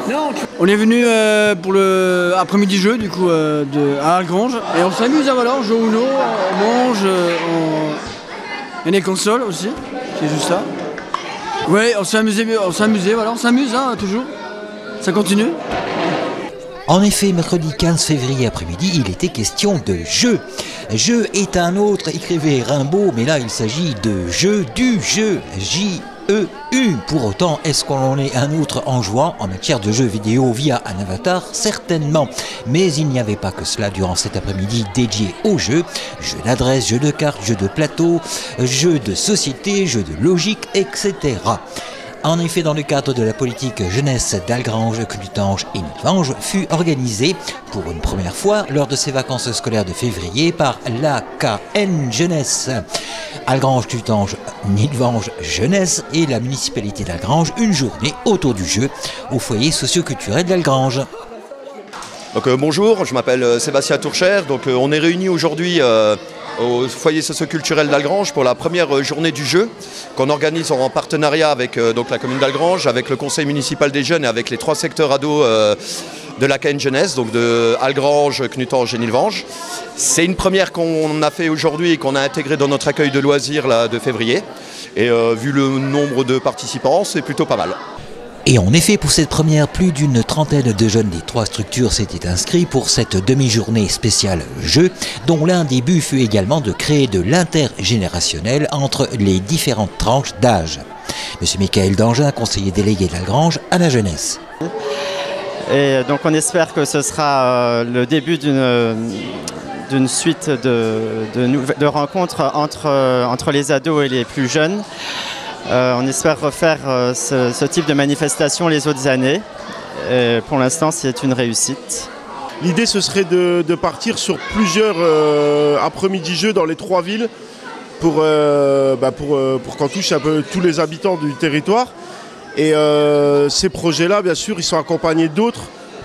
Non, on est venu pour le après-midi jeu du coup à Algrange et on s'amuse, voilà, on joue au Uno, on mange, il y a des consoles aussi, qui est juste là. Oui, on s'est amusé, voilà, on s'amuse hein, toujours, ça continue. En effet, mercredi 15 février après-midi, il était question de jeu. Jeu est un autre, écrivait Rimbaud, mais là il s'agit de jeu, du jeu, J-E-U. Pour autant, est-ce qu'on en est un autre en jouant en matière de jeux vidéo via un avatar? Certainement. Mais il n'y avait pas que cela durant cet après-midi dédié aux jeux. Jeux d'adresse, jeux de cartes, jeux de plateau, jeux de société, jeux de logique, etc. En effet, dans le cadre de la politique jeunesse d'Algrange, Clutange et Nilvange fut organisée pour une première fois lors de ces vacances scolaires de février par l'AKN Jeunesse. Algrange, Clutange, Nilvange Jeunesse et la municipalité d'Algrange une journée autour du jeu au foyer socio-culturel d'Algrange. Donc, bonjour, je m'appelle Sébastien Tourchère. Donc, on est réunis aujourd'hui au foyer socio-culturel d'Algrange pour la première journée du jeu qu'on organise en partenariat avec donc la commune d'Algrange, avec le conseil municipal des jeunes et avec les 3 secteurs ados de l'AKN Jeunesse, donc de Algrange, Clutange et Nilvange. C'est une première qu'on a fait aujourd'hui et qu'on a intégré dans notre accueil de loisirs là, de février. Et vu le nombre de participants, c'est plutôt pas mal. Et en effet, pour cette première, plus d'une trentaine de jeunes des 3 structures s'étaient inscrits pour cette demi-journée spéciale jeu, dont l'un des buts fut également de créer de l'intergénérationnel entre les différentes tranches d'âge. Monsieur Michael Dangin, conseiller délégué d'Algrange à la jeunesse. Et donc on espère que ce sera le début d'une suite de rencontres entre les ados et les plus jeunes. On espère refaire ce type de manifestation les autres années. Et pour l'instant, c'est une réussite. L'idée, ce serait de partir sur plusieurs après-midi jeux dans les 3 villes pour qu'on touche un peu tous les habitants du territoire. Et ces projets-là, bien sûr, ils sont accompagnés d'autres,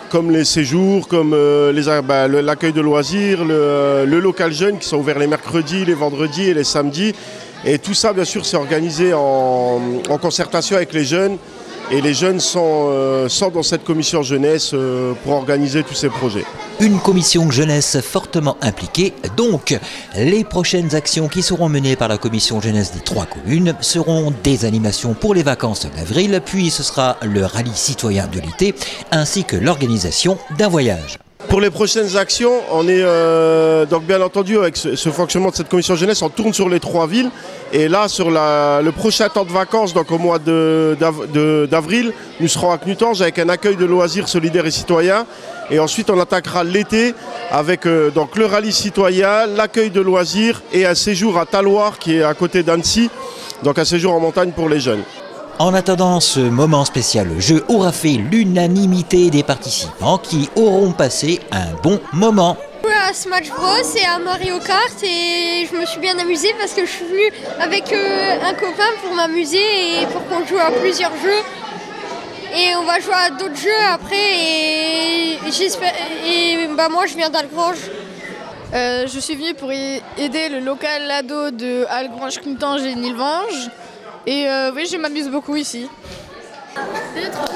comme les séjours, comme l'accueil de loisirs, le local jeune qui sont ouverts les mercredis, les vendredis et les samedis. Et tout ça, bien sûr, c'est organisé en concertation avec les jeunes. Et les jeunes sont dans cette commission jeunesse pour organiser tous ces projets. Une commission jeunesse fortement impliquée. Donc, les prochaines actions qui seront menées par la commission jeunesse des 3 communes seront des animations pour les vacances d'avril, puis ce sera le rallye citoyen de l'été, ainsi que l'organisation d'un voyage. Pour les prochaines actions, on est donc bien entendu avec ce fonctionnement de cette commission jeunesse, on tourne sur les 3 villes. Et là, sur le prochain temps de vacances, donc au mois d'avril, nous serons à Clutange avec un accueil de loisirs solidaires et citoyens. Et ensuite, on attaquera l'été avec donc le rallye citoyen, l'accueil de loisirs et un séjour à Taloir qui est à côté d'Annecy, donc un séjour en montagne pour les jeunes. En attendant, ce moment spécial jeu aura fait l'unanimité des participants qui auront passé un bon moment. Je joue à Smash Bros et à Mario Kart et je me suis bien amusée parce que je suis venue avec un copain pour m'amuser et pour qu'on joue à plusieurs jeux. Et on va jouer à d'autres jeux après et j'espère. Et moi je viens d'Algrange. Je suis venue pour aider le local ado de Algrange, Clutange et Nilvange. Et oui, je m'amuse beaucoup ici. 2, 3, 5.